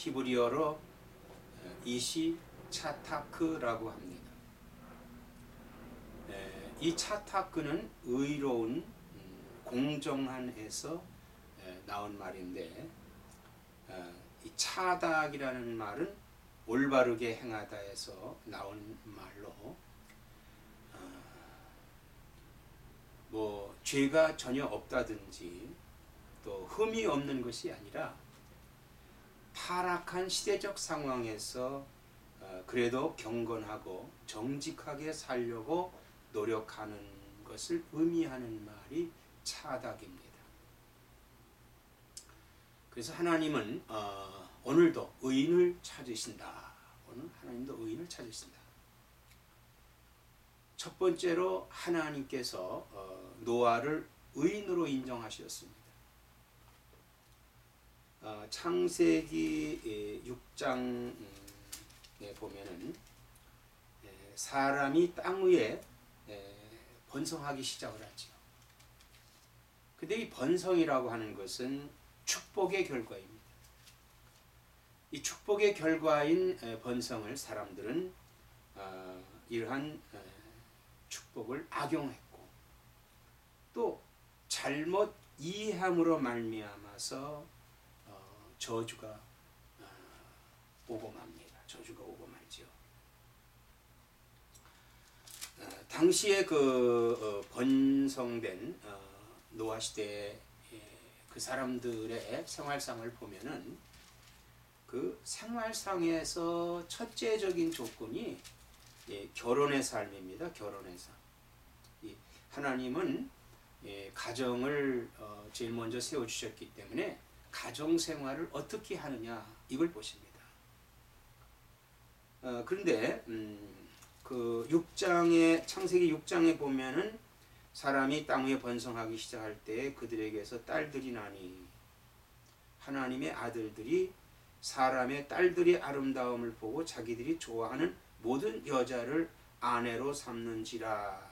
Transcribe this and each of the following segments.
히브리어로 이시 차타크라고 합니다. 이 차타크는 의로운, 공정한에서 나온 말인데, 이 차닥이라는 말은 올바르게 행하다에서 나온 말로, 뭐 죄가 전혀 없다든지 또 흠이 없는 것이 아니라 타락한 시대적 상황에서 그래도 경건하고 정직하게 살려고 노력하는 것을 의미하는 말이 차닥입니다. 그래서 하나님은 오늘도 의인을 찾으신다. 오늘 하나님도 의인을 찾으신다. 첫 번째로 하나님께서 노아를 의인으로 인정하셨습니다. 창세기 6장에 보면은 사람이 땅 위에 번성하기 시작을 하죠. 근데 이 번성이라고 하는 것은 축복의 결과입니다. 이 축복의 결과인 번성을 사람들은 이러한 축복을 악용했고, 또 잘못 이해함으로 말미암아서 저주가 오고 맙니다. 저주가 오고 말죠. 당시에 그 번성된 노아 시대의 그 사람들의 생활상을 보면은 그 생활상에서 첫째적인 조건이 결혼의 삶입니다. 결혼의 삶. 하나님은 가정을 제일 먼저 세워주셨기 때문에 가정 생활을 어떻게 하느냐 이걸 보십니다. 그런데 그 6장에 창세기 6장에 보면은 사람이 땅 위에 번성하기 시작할 때 그들에게서 딸들이 나니 하나님의 아들들이 사람의 딸들의 아름다움을 보고 자기들이 좋아하는 모든 여자를 아내로 삼는지라.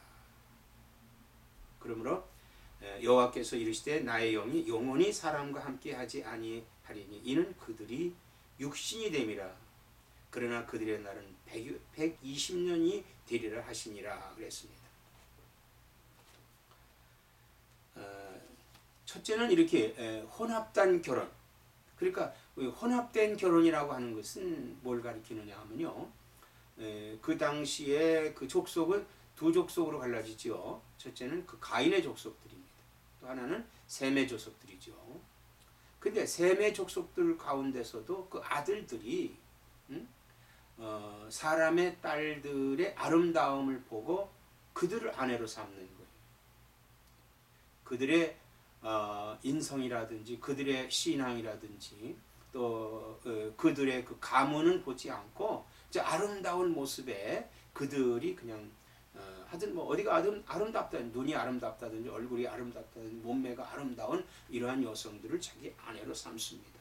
그러므로 여호와께서 이르시되 나의 영이 영원히 사람과 함께하지 아니하리니 이는 그들이 육신이 됨이라. 그러나 그들의 날은 120년이 되리라 하시니라 그랬습니다. 첫째는 이렇게 혼합된 결혼. 그러니까 혼합된 결혼이라고 하는 것은 뭘 가리키느냐 하면요, 그 당시에 그 족속은 두 족속으로 갈라지죠. 첫째는 그 가인의 족속들입니다. 또 하나는 셈의 족속들이죠. 근데 셈의 족속들 가운데서도 그 아들들이 사람의 딸들의 아름다움을 보고 그들을 아내로 삼는 거예요. 그들의 인성이라든지 그들의 신앙이라든지 또 그들의 그 가문은 보지 않고 이제 아름다운 모습에 그들이 그냥 하여튼 뭐 어디가 아름답다든지 눈이 아름답다든지 얼굴이 아름답다든지 몸매가 아름다운 이러한 여성들을 자기 아내로 삼습니다.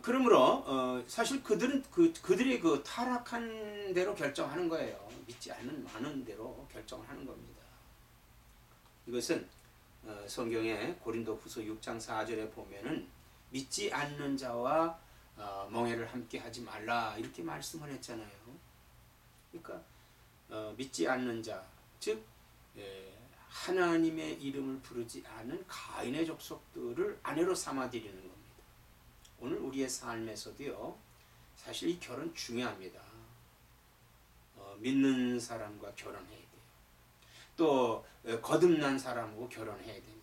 그러므로 사실 그들은 그들이 그 타락한 대로 결정하는 거예요. 믿지 않는 많은 대로 결정을 하는 겁니다. 이것은 성경의 고린도후서 6장 4절에 보면은 믿지 않는 자와 멍에를 함께 하지 말라 이렇게 말씀을 했잖아요. 그러니까 믿지 않는 자, 즉 하나님의 이름을 부르지 않은 가인의 족속들을 아내로 삼아들이는 겁니다. 오늘 우리의 삶에서도요, 사실 이 결혼 중요합니다. 믿는 사람과 결혼해야 돼요. 또 거듭난 사람하고 결혼해야 됩니다.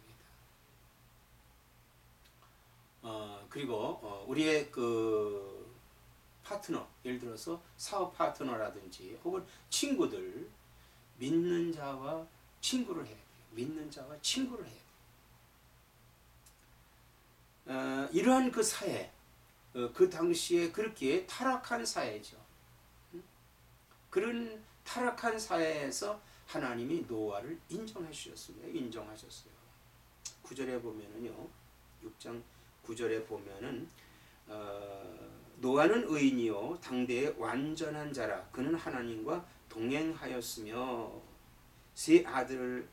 그리고 우리의 그 파트너, 예를 들어서 사업 파트너라든지 혹은 친구들, 믿는 자와 친구를 해야 돼요. 믿는 자와 친구를 해야 돼요. 이러한 그 사회, 그 당시에 그렇게 타락한 사회죠. 그런 타락한 사회에서 하나님이 노아를 인정하셨습니다. 인정하셨어요. 9절에 보면은요, 6장 9절에 보면은 노아는 의인이요 당대의 완전한 자라. 그는 하나님과 동행하였으며 세 아들을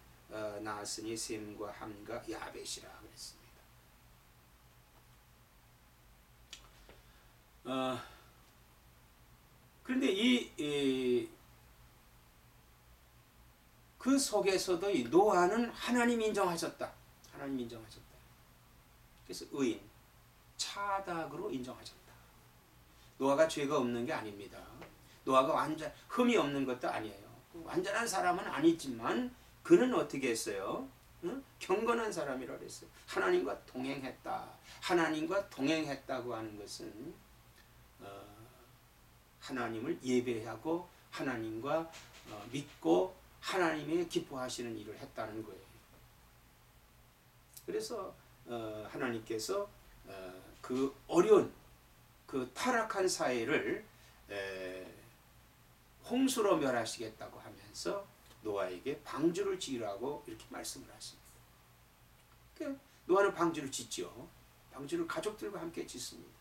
낳았으니 셈과 함과 야벳이라 그랬습니다. 그런데 그 속에서도 이 노아는 하나님 인정하셨다. 하나님 인정하셨다. 그래서 의인, 차닥으로 인정하셨다. 노아가 죄가 없는 게 아닙니다. 노아가 완전 흠이 없는 것도 아니에요. 완전한 사람은 아니지만 그는 어떻게 했어요? 응? 경건한 사람이라고 했어요. 하나님과 동행했다. 하나님과 동행했다고 하는 것은 하나님을 예배하고 하나님과 믿고 하나님의 기뻐하시는 일을 했다는 거예요. 그래서 하나님께서 그 어려운 그 타락한 사회를 홍수로 멸하시겠다고 하면서 노아에게 방주를 지으라고 이렇게 말씀을 하십니다. 노아는 방주를 짓죠. 방주를 가족들과 함께 짓습니다.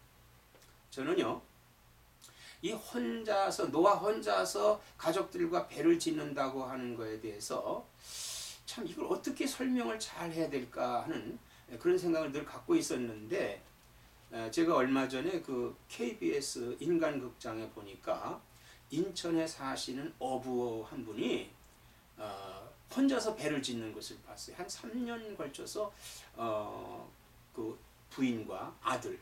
저는요, 이 혼자서 노아 혼자서 가족들과 배를 짓는다고 하는 거에 대해서 참 이걸 어떻게 설명을 잘 해야 될까 하는 그런 생각을 늘 갖고 있었는데, 제가 얼마 전에 그 KBS 인간극장에 보니까 인천에 사시는 어부 한 분이 혼자서 배를 짓는 것을 봤어요. 한 3년 걸쳐서 그 부인과 아들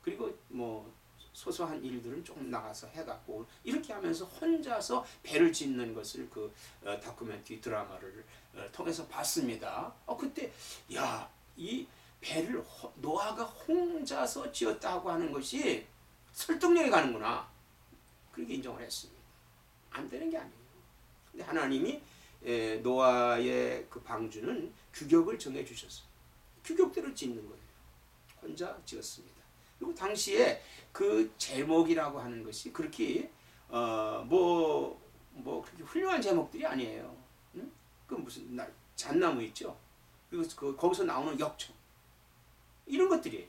그리고 뭐 소소한 일들은 조금 나가서 해갖고 이렇게 하면서 혼자서 배를 짓는 것을 그 다큐멘터리 드라마를 통해서 봤습니다. 그때 야, 이 배를 노아가 혼자서 지었다고 하는 것이 설득력이 가는구나. 그렇게 인정을 했습니다. 안 되는 게 아니에요. 근데 하나님이 노아의 그 방주는 규격을 정해 주셨어요. 규격대로 짓는 거예요. 혼자 지었습니다. 그리고 당시에 그 제목이라고 하는 것이 그렇게 그렇게 훌륭한 제목들이 아니에요. 응? 그 무슨 잣나무 있죠. 그리고 거기서 나오는 역청 이런 것들이에요.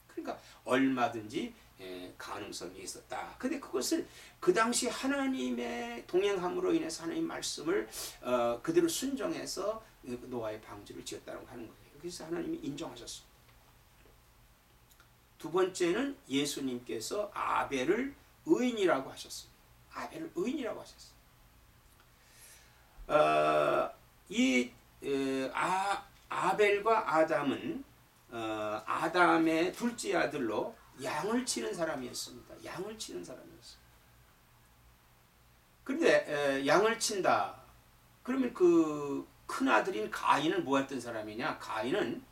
그러니까 얼마든지 가능성이 있었다. 근데 그것을 그 당시 하나님의 동행함으로 인해서 하나님 말씀을 그대로 순종해서 노아의 방주를 지었다고 하는 거예요. 그래서 하나님이 인정하셨습니다. 두 번째는 예수님께서 아벨을 의인이라고 하셨습니다. 아벨을 의인이라고 하셨어요. 아벨과 아담은 아담의 둘째 아들로 양을 치는 사람이었습니다. 양을 치는 사람이었어요. 그런데 양을 친다. 그러면 그 큰아들인 가인은 뭐 했던 사람이냐? 가인은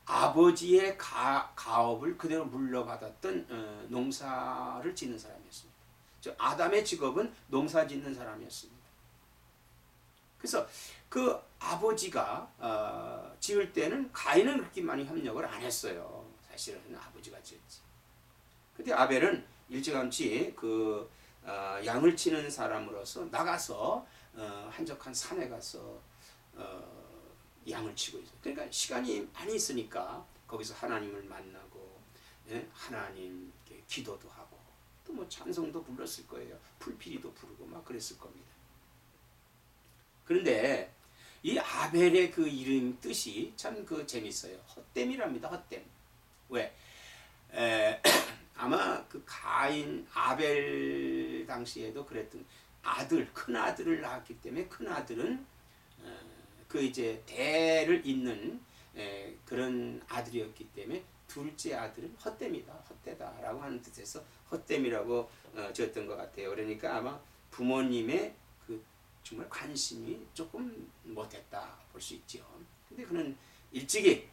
아버지의 가업을 그대로 물려받았던 농사를 짓는 사람이었습니다. 즉 아담의 직업은 농사 짓는 사람이었습니다. 그래서 그 아버지가 지을 때는 가인은 그렇게 많이 협력을 안 했어요. 사실은 아버지가 지었지. 근데 아벨은 일찌감치 그 양을 치는 사람으로서 나가서 한적한 산에 가서 양을 치고 있어요. 그러니까 시간이 많이 있으니까 거기서 하나님을 만나고 하나님께 기도도 하고 또 뭐 찬송도 불렀을 거예요. 풀피리도 부르고 막 그랬을 겁니다. 그런데 이 아벨의 그 이름 뜻이 참 그 재밌어요. 헛됨이랍니다. 헛됨. 왜? 아마 그 가인 아벨 당시에도 그랬던 큰 아들을 낳았기 때문에 큰 아들은 그 이제 대를 잇는 그런 아들이었기 때문에 둘째 아들은 헛됨이다, 헛되다라고 하는 뜻에서 헛됨이라고 지었던 것 같아요. 그러니까 아마 부모님의 그 정말 관심이 조금 못했다 볼 수 있죠. 근데 그는 일찍이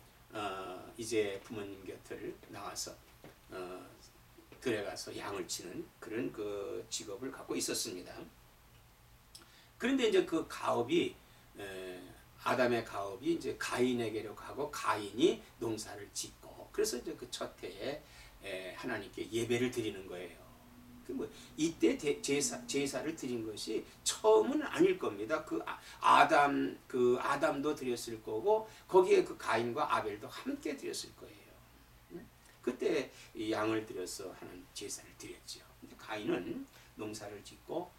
이제 부모님 곁을 나와서 들에 가서 양을 치는 그런 그 직업을 갖고 있었습니다. 그런데 이제 그 가업이 아담의 가업이 이제 가인에게로 가고 가인이 농사를 짓고 그래서 이제 그 첫 해에 하나님께 예배를 드리는 거예요. 이때 제사를 드린 것이 처음은 아닐 겁니다. 그 아담도 드렸을 거고 거기에 그 가인과 아벨도 함께 드렸을 거예요. 그때 양을 들여서 하는 제사를 드렸죠. 근데 가인은 농사를 짓고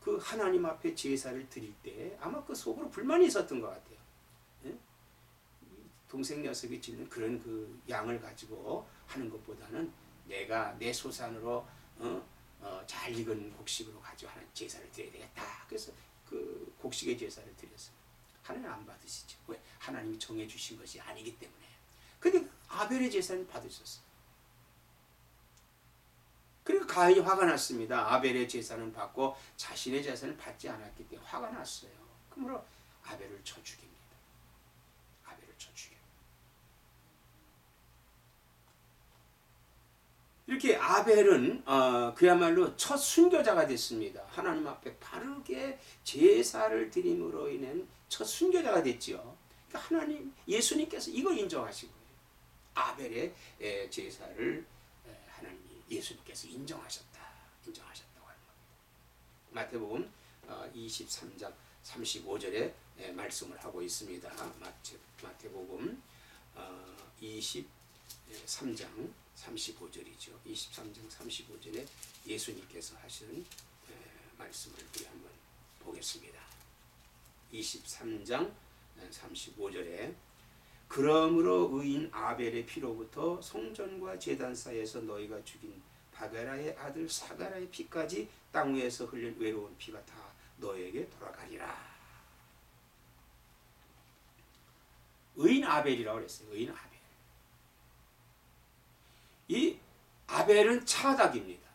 그 하나님 앞에 제사를 드릴 때 아마 그 속으로 불만이 있었던 것 같아요. 동생 녀석이 짓는 그런 그 양을 가지고 하는 것보다는 내가 내 소산으로 잘 익은 곡식으로 가지고 하나님 제사를 드려야 되겠다. 그래서 그 곡식의 제사를 드렸어요. 하나님 안 받으시죠. 왜? 하나님이 정해주신 것이 아니기 때문에. 근데 아벨의 제사는 받으셨어요. 그리고 가인이 화가 났습니다. 아벨의 제사는 받고 자신의 제사는 받지 않았기 때문에 화가 났어요. 그러므로 아벨을 쳐 죽입니다. 아벨을 쳐 죽여요. 이렇게 아벨은 그야말로 첫 순교자가 됐습니다. 하나님 앞에 바르게 제사를 드림으로 인한 첫 순교자가 됐죠. 그러니까 하나님, 예수님께서 이걸 인정하신 거예요. 아벨의 제사를 하나님이 예수님께서 인정하셨다고 하는 겁니다. 마태복음 23장 35절에 말씀을 하고 있습니다. 마태복음 23장 35절이죠. 23장 35절에 예수님께서 하시는 말씀을 우리 한번 보겠습니다. 23장 35절에 그러므로 의인 아벨의 피로부터 성전과 제단 사이에서 너희가 죽인 바게라의 아들 사가라의 피까지 땅 위에서 흘린 외로운 피가 다 너에게 돌아가리라. 의인 아벨이라고 그랬어요. 의인 아벨. 이 아벨은 차닭입니다.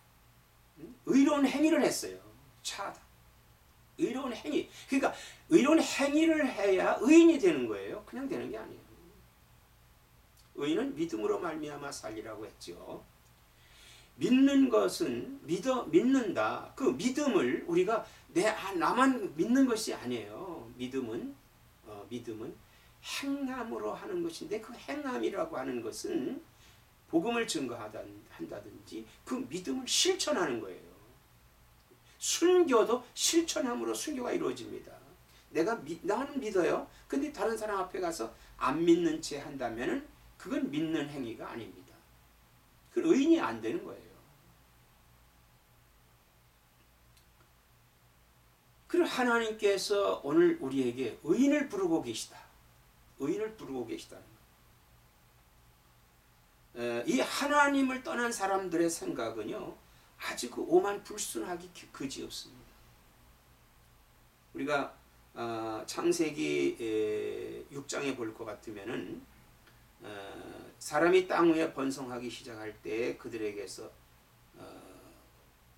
의로운 행위를 했어요. 차닭. 의로운 행위. 그러니까 의로운 행위를 해야 의인이 되는 거예요. 그냥 되는 게 아니에요. 의인은 믿음으로 말미암아 살리라고 했죠. 믿는 것은 믿는다. 그 믿음을 우리가 나만 믿는 것이 아니에요. 믿음은 행함으로 하는 것인데 그 행함이라고 하는 것은 복음을 증거한다든지 그 믿음을 실천하는 거예요. 순교도 실천함으로 순교가 이루어집니다. 나는 믿어요. 근데 다른 사람 앞에 가서 안 믿는 채 한다면은 그건 믿는 행위가 아닙니다. 그 의인이 안 되는 거예요. 그리고 하나님께서 오늘 우리에게 의인을 부르고 계시다. 의인을 부르고 계시다는 거예요. 이 하나님을 떠난 사람들의 생각은요, 아주 그 오만 불순하기 그지없습니다. 우리가 창세기 6장에 볼 것 같으면은 사람이 땅 위에 번성하기 시작할 때 그들에게서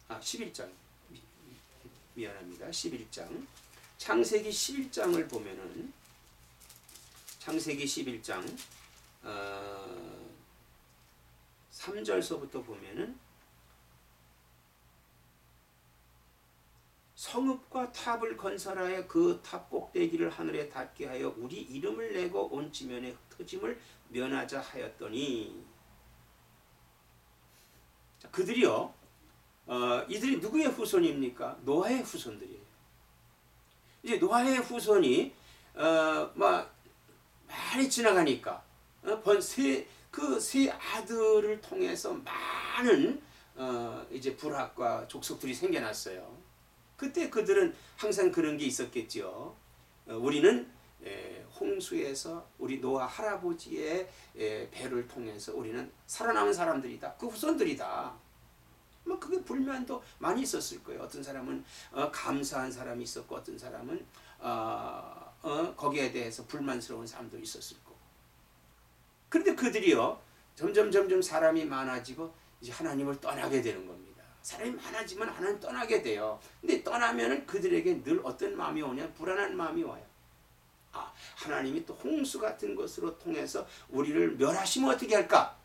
11장 미안합니다. 11장 창세기 11장을 보면은 창세기 11장 3절서부터 보면은 성읍과 탑을 건설하여 그 탑 꼭대기를 하늘에 닿게 하여 우리 이름을 내고 온 지면에 흩어짐을 면하자 하였더니 그들이요 이들이 누구의 후손입니까? 노아의 후손들이에요. 이제 노아의 후손이 많이 지나가니까 그 세 아들을 통해서 많은 이제 불학과 족속들이 생겨났어요. 그때 그들은 항상 그런 게 있었겠죠. 우리는 홍수에서 우리 노아 할아버지의 배를 통해서 우리는 살아남은 사람들이다. 그 후손들이다. 그게 불만도 많이 있었을 거예요. 어떤 사람은 감사한 사람이 있었고 어떤 사람은 거기에 대해서 불만스러운 사람도 있었을 거고. 그런데 그들이요 점점 사람이 많아지고 이제 하나님을 떠나게 되는 겁니다. 사람이 많아지면 하나님 떠나게 돼요. 근데 떠나면은 그들에게 늘 어떤 마음이 오냐? 불안한 마음이 와요. 하나님이 또 홍수 같은 것으로 통해서 우리를 멸하시면 어떻게 할까?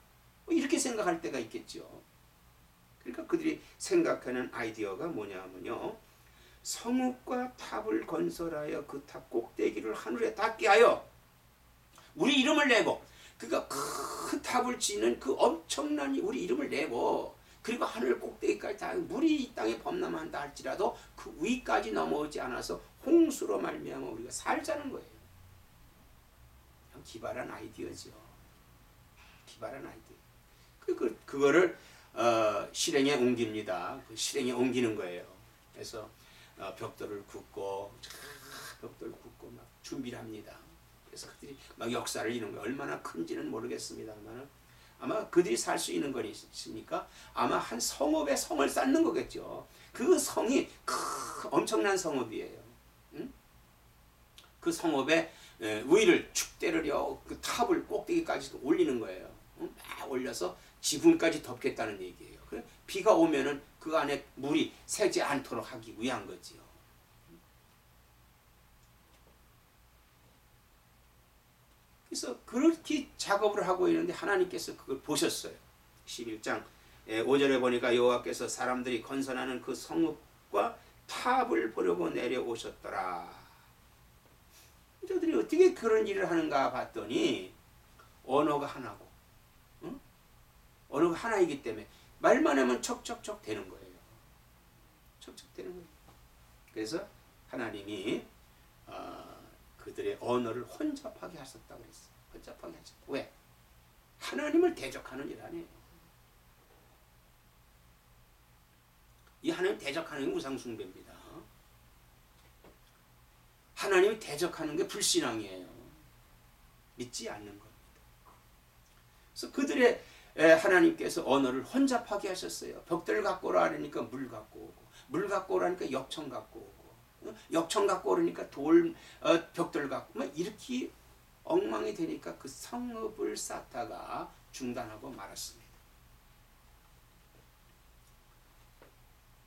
이렇게 생각할 때가 있겠죠. 그러니까 그들이 생각하는 아이디어가 뭐냐면요. 성읍과 탑을 건설하여 그 탑 꼭대기를 하늘에 닿게 하여 우리 이름을 내고 그러니까 큰 탑을 짓는 그 엄청난 우리 이름을 내고 그리고 하늘 꼭대기까지 다 물이 이 땅에 범람한다 할지라도 그 위까지 넘어오지 않아서 홍수로 말미암아 우리가 살자는 거예요. 기발한 아이디어죠. 기발한 아이디어. 그거를 실행에 옮깁니다. 그 실행에 옮기는 거예요. 그래서 벽돌을 굽고 막 준비를 합니다. 그래서 그들이 막 역사를 이루는 거예요. 얼마나 큰지는 모르겠습니다만 아마 그들이 살 수 있는 건 있으니까 아마 한 성읍에 성을 쌓는 거겠죠. 그 성이 엄청난 성읍이에요. 응? 그 성읍에 위를 축대를요, 그 탑을 꼭대기까지 올리는 거예요. 응? 막 올려서 지붕까지 덮겠다는 얘기예요. 비가 오면은 그 안에 물이 새지 않도록 하기 위한 거지요. 그래서 그렇게 작업을 하고 있는데 하나님께서 그걸 보셨어요. 11장 5절에 보니까 여호와께서 사람들이 건설하는 그 성읍과 탑을 보려고 내려오셨더라. 저들이 어떻게 그런 일을 하는가 봤더니 언어가 하나고, 응? 언어가 하나이기 때문에 말만 하면 척척척 되는 거예요. 척척 되는 거예요. 그래서 하나님이 그들의 언어를 혼잡하게 하셨다고 그랬어요. 혼잡하게 하셨다. 왜? 하나님을 대적하는 일 아니에요. 이 하나님 대적하는 게 우상숭배입니다. 하나님을 대적하는 게 불신앙이에요. 믿지 않는 겁니다. 그래서 그들의 하나님께서 언어를 혼잡하게 하셨어요. 벽돌 갖고 오라 하니까 물 갖고 오고, 물 갖고 오라니까 역청 갖고 오고, 역청 갖고 오라니까 벽돌 갖고, 막 이렇게 엉망이 되니까 그 성읍을 쌓다가 중단하고 말았습니다.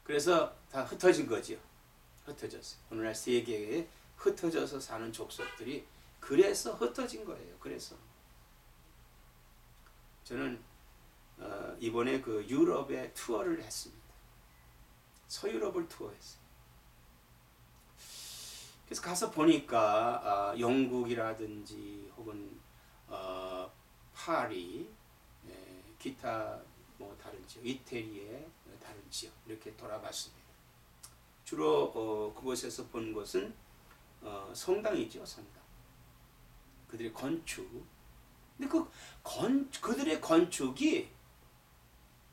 그래서 다 흩어진 거죠. 흩어졌어요. 오늘날 세계에 흩어져서 사는 족속들이 그래서 흩어진 거예요. 그래서 저는 이번에 그 유럽에 투어를 했습니다. 서유럽을 투어했어요. 그래서 가서 보니까 영국이라든지 혹은 파리, 기타 뭐 다른 지역, 이태리의 다른 지역 이렇게 돌아봤습니다. 주로 그곳에서 본 것은 성당이죠, 성당. 그들의 건축. 근데 그들의 건축이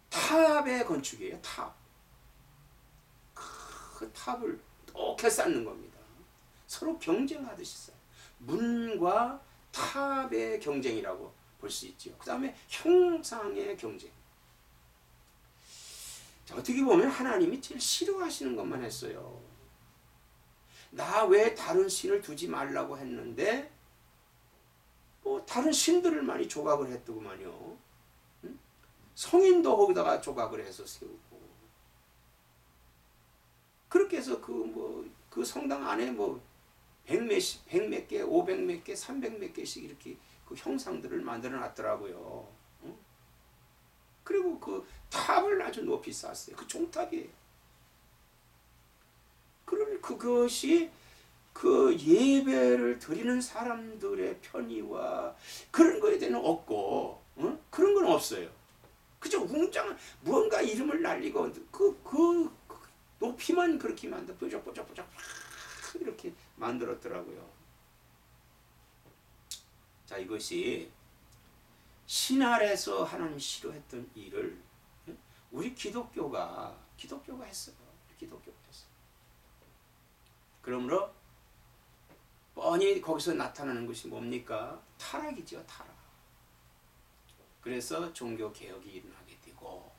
탑의 건축이에요. 탑. 그 탑을 똑해 쌓는 겁니다. 서로 경쟁하듯이 쌓아요. 문과 탑의 경쟁이라고 볼 수 있죠. 그 다음에 형상의 경쟁. 자, 어떻게 보면 하나님이 제일 싫어하시는 것만 했어요. 나 왜 다른 신을 두지 말라고 했는데 뭐 다른 신들을 많이 조각을 했더구만요. 응? 성인도 거기다가 조각을 해서 세우고 그렇게 해서 그 성당 안에 뭐 100몇 개, 500몇 개, 300몇 개씩 이렇게 그 형상들을 만들어 놨더라고요. 응? 그리고 그 탑을 아주 높이 쌓았어요. 그 종탑이에요. 그러면 그것이 그 예배를 드리는 사람들의 편의와 그런 거에 대해서는 없고, 그런 건 없어요. 그저 웅장한 무언가 이름을 날리고 그 높이만 그렇게 만들어 뽀짝뽀짝뽀짝 이렇게 만들었더라고요. 자, 이것이 신 아래서 하나님 싫어했던 일을 우리 기독교가 했어요. 기독교가 했어요. 그러므로 뻔히 거기서 나타나는 것이 뭡니까? 타락이죠, 타락. 그래서 종교 개혁이 일어나게 되고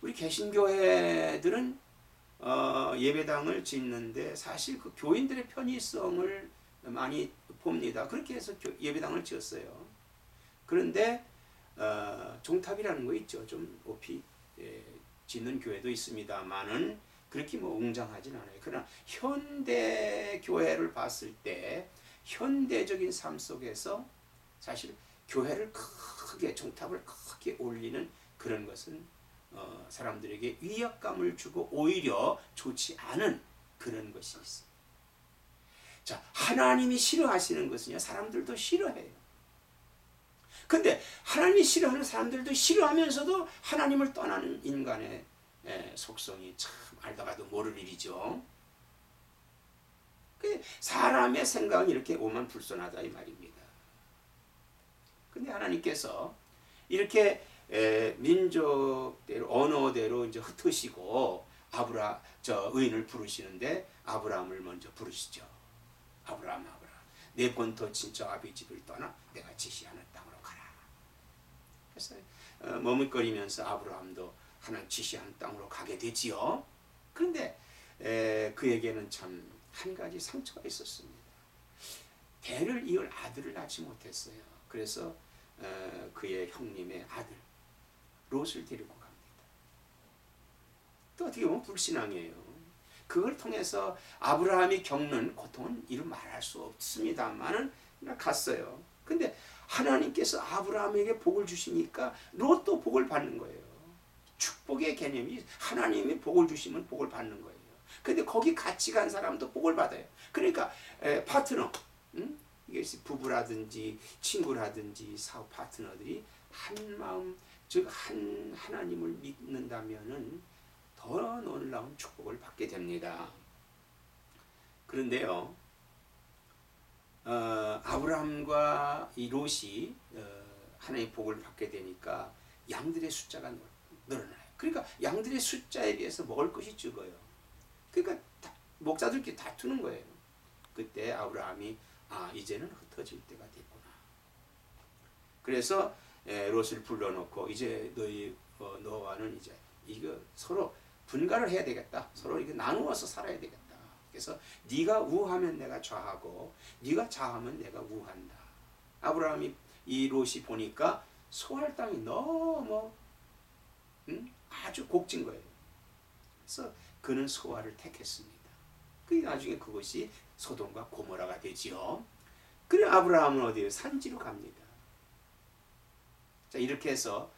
우리 개신교회들은 예배당을 짓는데 사실 그 교인들의 편의성을 많이 봅니다. 그렇게 해서 예배당을 지었어요. 그런데 종탑이라는 거 있죠. 좀 높이 짓는 교회도 있습니다만은 그렇게 뭐 웅장하진 않아요. 그러나 현대 교회를 봤을 때 현대적인 삶 속에서 사실 교회를 크게 종탑을 크게 올리는 그런 것은 사람들에게 위압감을 주고 오히려 좋지 않은 그런 것이 있어요. 자, 하나님이 싫어하시는 것은요, 사람들도 싫어해요. 근데 하나님이 싫어하는 사람들도 싫어하면서도 하나님을 떠나는 인간의 속성이 참 알다가도 모를 일이죠. 사람의 생각은 이렇게 오만불손하다 이 말입니다. 근데 하나님께서 이렇게 민족대로 언어대로 이제 흩으시고 의인을 부르시는데 아브라함을 먼저 부르시죠. 아브라함, 내 본토 친척 아비 집을 떠나 내가 지시하는 땅으로 가라. 그래서 머뭇거리면서 아브라함도 하나님 지시하는 땅으로 가게 되지요. 그런데 그에게는 참 한 가지 상처가 있었습니다. 대를 이을 아들을 낳지 못했어요. 그래서 그의 형님의 아들 롯을 데리고 갑니다. 또 어떻게 보면 불신앙이에요. 그걸 통해서 아브라함이 겪는 고통은 이루 말할 수 없습니다만은 갔어요. 근데 하나님께서 아브라함에게 복을 주시니까 롯도 복을 받는 거예요. 축복의 개념이 하나님이 복을 주시면 복을 받는 거예요. 근데 거기 같이 간 사람도 복을 받아요. 그러니까 파트너, 이게 부부라든지 친구라든지 사업 파트너들이 한 마음, 즉 하나님을 믿는다면은 더 놀라운 축복을 받게 됩니다. 그런데요, 아브라함과 이 롯이 하나님의 복을 받게 되니까 양들의 숫자가 늘어나요. 그러니까 양들의 숫자에 비해서 먹을 것이 적어요. 그러니까 목자들끼리 다투는 거예요. 그때 아브라함이 이제는 흩어질 때가 됐구나. 그래서 롯을 불러놓고 이제 너와는 이제 이거 서로 분가를 해야 되겠다. 서로 이거 나누어서 살아야 되겠다. 그래서 네가 우하면 내가 좌하고 네가 좌하면 내가 우한다. 아브라함이 이 롯이 보니까 소할 땅이 너무 아주 곡진 거예요. 그래서 그는 소아를 택했습니다. 나중에 그것이 소돔과 고모라가 되지요. 그래 아브라함은 어디에 산지로 갑니다. 자 이렇게 해서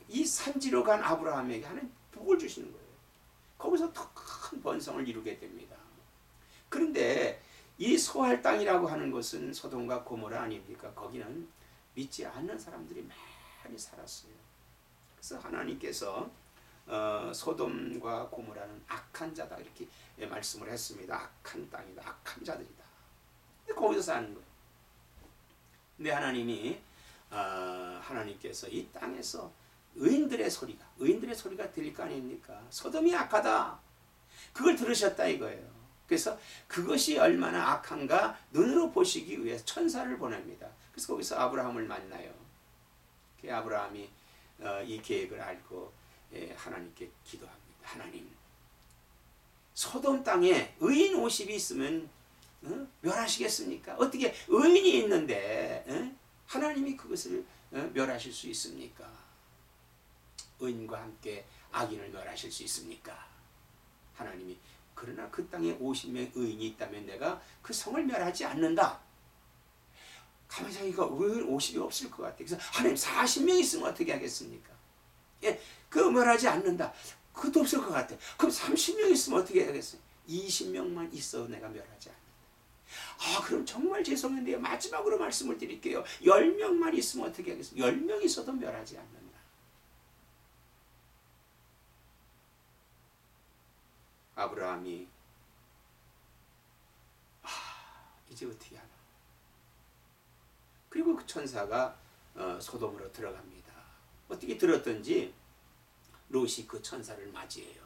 이 산지로 간 아브라함에게 하나님 복을 주시는 거예요. 거기서 더 큰 번성을 이루게 됩니다. 그런데 이 소할 땅이라고 하는 것은 소돔과 고모라 아닙니까? 거기는 믿지 않는 사람들이 많이 살았어요. 그래서 하나님께서 소돔과 고모라는 악한 자다 이렇게 말씀을 했습니다. 악한 땅이다. 악한 자들이다. 근데 거기서 사는 거예요. 근데 하나님께서 이 땅에서 의인들의 소리가 들릴 거 아닙니까? 소돔이 악하다. 그걸 들으셨다 이거예요. 그래서 그것이 얼마나 악한가 눈으로 보시기 위해서 천사를 보냅니다. 그래서 거기서 아브라함을 만나요. 아브라함이 이 계획을 알고 하나님께 기도합니다. 하나님, 소돔 땅에 의인 50이 있으면 멸하시겠습니까? 어떻게 의인이 있는데 하나님이 그것을 멸하실 수 있습니까? 의인과 함께 악인을 멸하실 수 있습니까? 하나님이 그러나 그 땅에 50명 의인이 있다면 내가 그 성을 멸하지 않는다. 가만히 생각하니까 의인 50이 없을 것 같아요. 그래서 하나님 40명 있으면 어떻게 하겠습니까? 그 멸하지 않는다. 그것도 없을 것 같아. 그럼 30명 있으면 어떻게 해야겠어요? 20명만 있어 내가 멸하지 않는다. 그럼 정말 죄송한데요. 마지막으로 말씀을 드릴게요. 10명만 있으면 어떻게 하겠어요? 10명 있어도 멸하지 않는다. 아브라함이 이제 어떻게 하나. 그리고 그 천사가 소돔으로 들어갑니다. 어떻게 들었던지 롯이 그 천사를 맞이해요.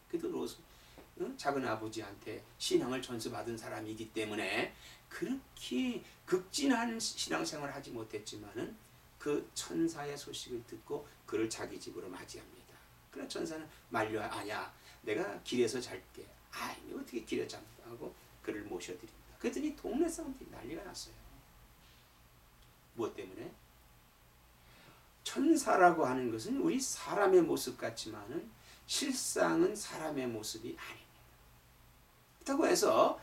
그래도 롯은 작은 아버지한테 신앙을 전수받은 사람이기 때문에 그렇게 극진한 신앙생활을 하지 못했지만은 그 천사의 소식을 듣고 그를 자기 집으로 맞이합니다. 그러나 천사는 아니야 내가 길에서 잘게. 어떻게 길에 잡고 하고 그를 모셔드립니다. 그랬더니 동네 사람들이 난리가 났어요. 무엇 때문에? 천사라고 하는 것은 우리 사람의 모습 같지만은 실상은 사람의 모습이 아닙니다. 그렇다고 해서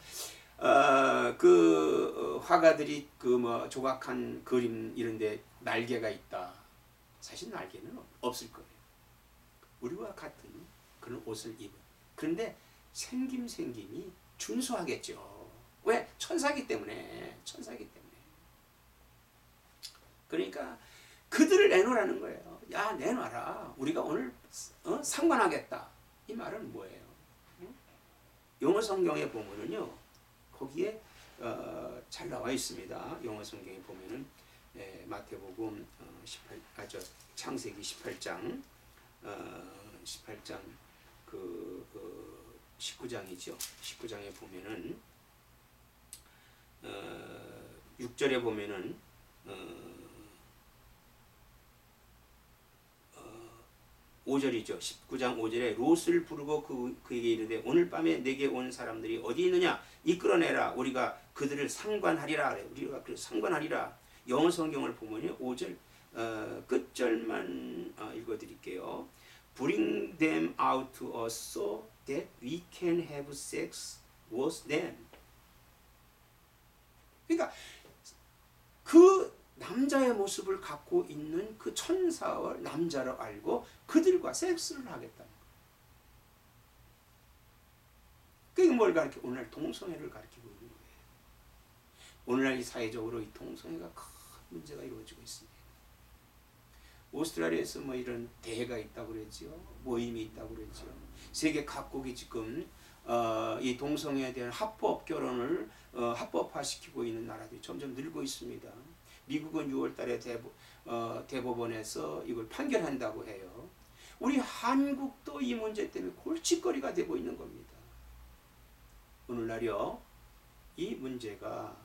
화가들이 조각한 그림 이런데 날개가 있다. 사실 날개는 없을 거예요. 우리와 같은 그런 옷을 입은. 그런데 생김이 준수하겠죠. 왜? 천사기 때문에. 그러니까 그들을 내놓으라는 거예요. 야 내놔라. 우리가 오늘 상관하겠다. 이 말은 뭐예요? 영어 성경에 보면은요. 거기에 잘 나와 있습니다. 영어 성경에 보면은 마태복음 창세기 18장 19장이죠. 19장에 보면은 6절에 보면은 5절이죠. 19장 5절에 롯을 부르고 그에게 이르되 오늘 밤에 내게 온 사람들이 어디 있느냐 이끌어내라 우리가 그들을 상관하리라. 우리가 그를 상관하리라. 영어 성경을 보면요 5절 끝절만 읽어드릴게요. Bring them out to us so that we can have sex with them. 그러니까 그 남자의 모습을 갖고 있는 그 천사와 남자를 알고 그들과 섹스를 하겠다는 거예요. 그게 뭘 가르쳐? 오늘날 동성애를 가르치고 있는 거예요. 오늘날 이 사회적으로 이 동성애가 큰 문제가 이루어지고 있습니다. 오스트라리아에서 뭐 이런 대회가 있다고 그랬죠. 모임이 있다고 그랬죠. 세계 각국이 지금 이 동성애에 대한 합법 결혼을 합법화시키고 있는 나라들이 점점 늘고 있습니다. 미국은 6월 달에 대법원에서 이걸 판결한다고 해요. 우리 한국도 이 문제 때문에 골칫거리가 되고 있는 겁니다. 오늘날요, 이 문제가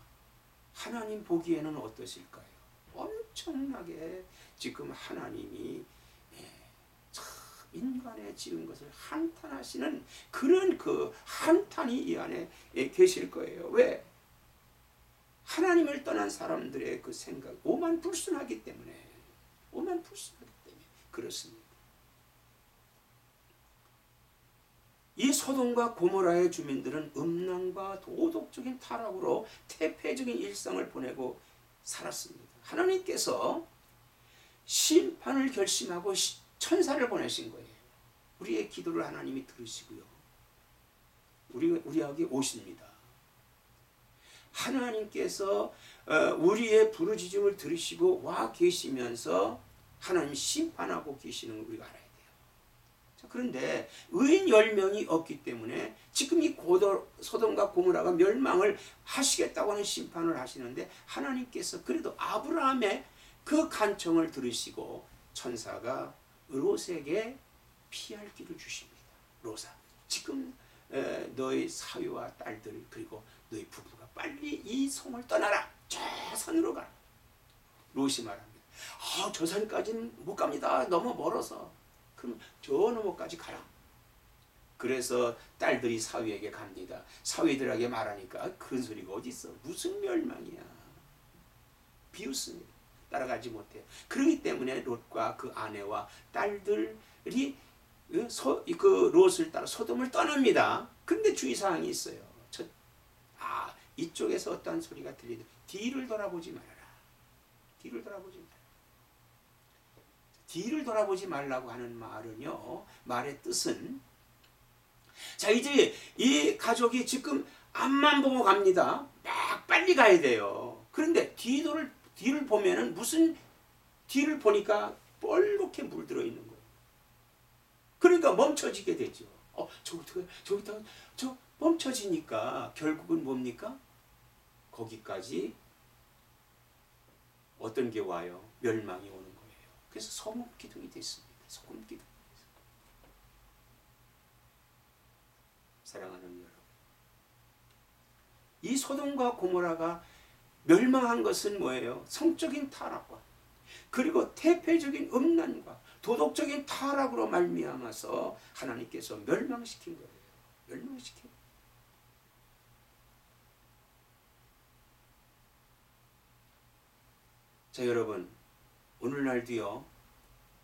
하나님 보기에는 어떠실까요? 엄청나게 지금 하나님이 참 인간의 지은 것을 한탄하시는 그런 그 한탄이 이 안에 계실 거예요. 왜? 하나님을 떠난 사람들의 그 생각, 오만불순하기 때문에 그렇습니다. 이 소돔과 고모라의 주민들은 음란과 도덕적인 타락으로 태폐적인 일상을 보내고 살았습니다. 하나님께서 심판을 결심하고 천사를 보내신 거예요. 우리의 기도를 하나님이 들으시고요. 우리에게 오십니다. 하나님께서 우리의 부르짖음을 들으시고 와 계시면서 하나님 심판하고 계시는 걸 우리가 알아야 돼요. 자, 그런데 의인 10명이 없기 때문에 지금 이 소돔과 고모라가 멸망을 하시겠다고 하는 심판을 하시는데 하나님께서 그래도 아브라함의 그 간청을 들으시고 천사가 롯에게 피할 길을 주십니다. 롯아, 지금 너희 사위와 딸들 그리고 너희 부부가 빨리 이 성을 떠나라. 저 산으로 가라. 롯이 말합니다. 저 산까지는 못 갑니다. 너무 멀어서. 그럼 저 너머까지 가라. 그래서 딸들이 사위에게 갑니다. 사위들에게 말하니까 큰 소리가 어디 있어. 무슨 멸망이야. 비웃습니다. 따라가지 못해요. 그렇기 때문에 롯과 그 아내와 딸들이 그 롯을 따라 소돔을 떠납니다. 근데 주의사항이 있어요. 이쪽에서 어떠한 소리가 들리든 뒤를 돌아보지 말아라. 뒤를 돌아보지 말아라. 뒤를 돌아보지 말라고 하는 말은요, 말의 뜻은 자 이제 이 가족이 지금 앞만 보고 갑니다. 막 빨리 가야 돼요. 그런데 뒤를 보면은 무슨 뒤를 보니까 뻘겋게 물들어 있는 거예요. 그러니까 멈춰지게 되죠. 저기 멈춰지니까 결국은 뭡니까? 거기까지 어떤 게 와요? 멸망이 오는 거예요. 그래서 소금 기둥이 됐습니다. 소금 기둥. 사랑하는 여러분, 이 소돔과 고모라가 멸망한 것은 뭐예요? 성적인 타락과 그리고 태폐적인 음란과 도덕적인 타락으로 말미암아서 하나님께서 멸망시킨 거예요. 멸망시킨 거예요. 자 여러분, 오늘날도요,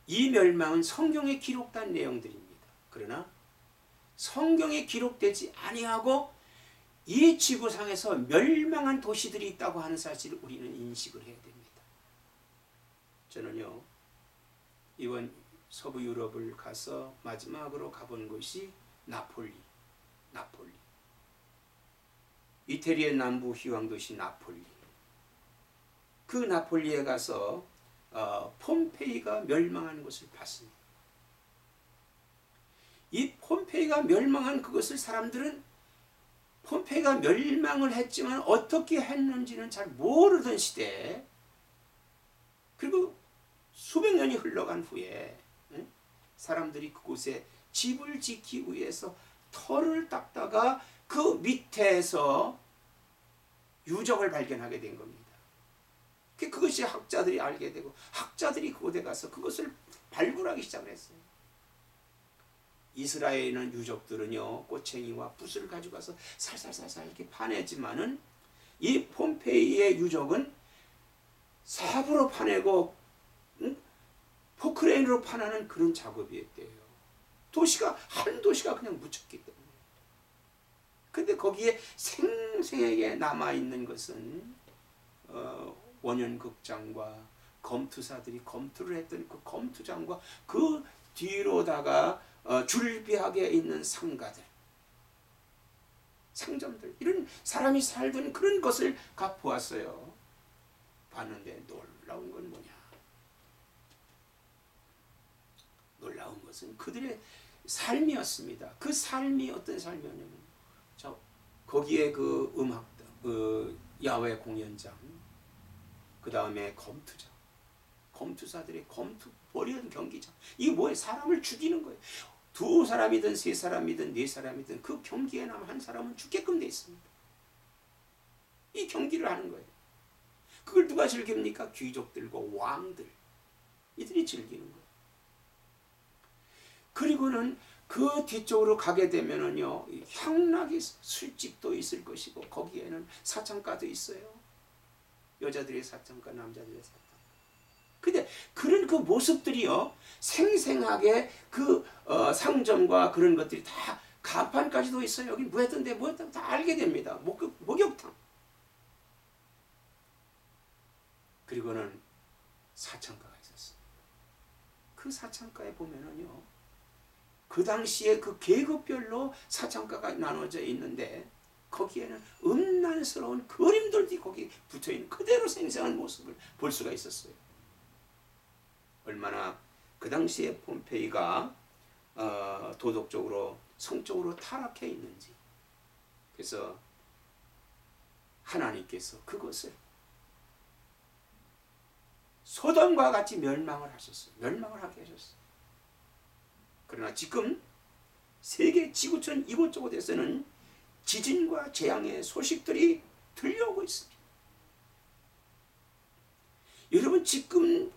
이 멸망은 성경에 기록된 내용들입니다. 그러나 성경에 기록되지 아니하고 이 지구상에서 멸망한 도시들이 있다고 하는 사실을 우리는 인식을 해야 됩니다. 저는요, 이번 서부 유럽을 가서 마지막으로 가본 곳이 나폴리. 이태리의 남부 휴양도시 나폴리. 그 나폴리에 가서 폼페이가 멸망하는 것을 봤습니다. 이 폼페이가 멸망한 그것을 사람들은 폼페이가 멸망을 했지만 어떻게 했는지는 잘 모르던 시대에, 그리고 수백 년이 흘러간 후에 사람들이 그곳에 집을 짓기 위해서 터를 닦다가 그 밑에서 유적을 발견하게 된 겁니다. 그것이 학자들이 알게 되고 학자들이 그곳에 가서 그것을 발굴하기 시작을 했어요. 이스라엘에 있는 유족들은요 꼬챙이와 붓을 가져가서 살살살살 이렇게 파냈지만은 이 폼페이의 유족은 삽으로 파내고 포크레인으로 파내는 그런 작업이었대요. 한 도시가 그냥 묻혔기 때문에. 근데 거기에 생생하게 남아있는 것은 원현극장과 검투사들이 검투를 했던 그 검투장과 그 뒤로다가 줄비하게 있는 상가들, 상점들, 이런 사람이 살던 그런 것을 보았어요. 봤는데 놀라운 건 뭐냐? 놀라운 것은 그들의 삶이었습니다. 그 삶이 어떤 삶이었냐면, 거기에 그 음악, 야외 공연장, 그 다음에 검투장, 검투사들의 검투 벌이는 경기장. 이게 뭐예요? 사람을 죽이는 거예요. 2사람이든 3사람이든 4사람이든 그 경기에 나면 한 사람은 죽게끔 돼 있습니다. 이 경기를 하는 거예요. 그걸 누가 즐깁니까? 귀족들과 왕들, 이들이 즐기는 거예요. 그리고는 그 뒤쪽으로 가게 되면은요, 향락이 술집도 있을 것이고, 거기에는 사창가도 있어요. 여자들의 사창가, 남자들의 사창가. 근데 그런 그 모습들이요, 생생하게 그 상점과 그런 것들이 다 간판까지도 있어요. 여기 뭐 했던데 다 알게 됩니다. 목욕탕. 그리고는 사창가가 있었어요. 그 사창가에 보면은요, 그 당시에 그 계급별로 사창가가 나눠져 있는데 거기에는 음란스러운 그림들이 거기 붙어있는 그대로 생생한 모습을 볼 수가 있었어요. 얼마나 그 당시에 폼페이가 도덕적으로 성적으로 타락해 있는지. 그래서 하나님께서 그것을 소돔과 같이 멸망을 하셨어요. 멸망을 하게 하셨어요. 그러나 지금 세계 지구촌 이곳저곳에서는 지진과 재앙의 소식들이 들려오고 있습니다. 여러분, 지금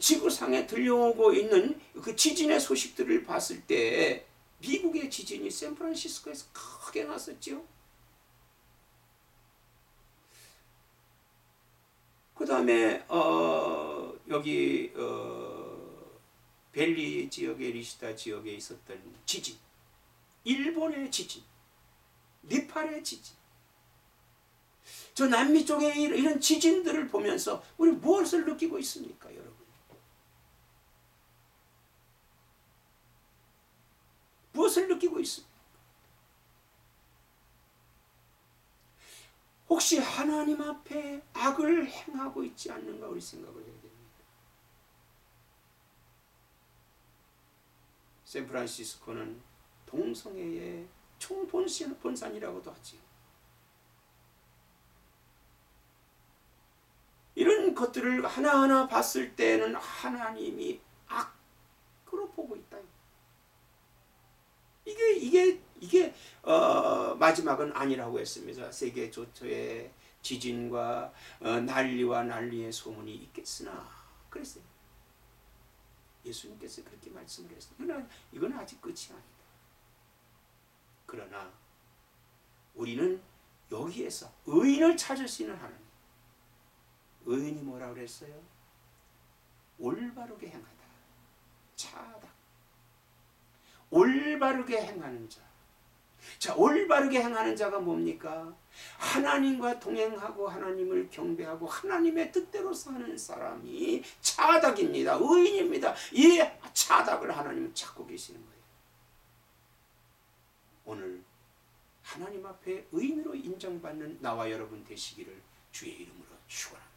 지구상에 들려오고 있는 그 지진의 소식들을 봤을 때 미국의 지진이 샌프란시스코에서 크게 났었죠. 그 다음에 여기 벨리 지역의 리시타 지역에 있었던 지진, 일본의 지진, 네팔의 지진, 저 남미 쪽에 이런 지진들을 보면서 우리 무엇을 느끼고 있습니까, 여러분? 무엇을 느끼고 있습니까? 혹시 하나님 앞에 악을 행하고 있지 않는가 우리 생각을 해야 됩니다. 샌프란시스코는 동성애의 총본산이라고도 하지요. 이런 것들을 하나하나 봤을 때는 하나님이 악으로 보고 있다. 이게 마지막은 아니라고 했습니다. 세계 조처의 지진과 난리와 난리의 소문이 있겠으나 그랬어요. 예수님께서 그렇게 말씀을 했어요. 그러나 이건 아직 끝이 아니다. 그러나 우리는 여기에서 의인을 찾을 수 있는 하나님. 의인이 뭐라고 그랬어요? 올바르게 행하다. 차다. 올바르게 행하는 자. 자, 올바르게 행하는 자가 뭡니까? 하나님과 동행하고 하나님을 경배하고 하나님의 뜻대로 사는 사람이 차닥입니다. 의인입니다. 이 차닥을 하나님은 찾고 계시는 거예요. 오늘 하나님 앞에 의인으로 인정받는 나와 여러분 되시기를 주의 이름으로 축원합니다.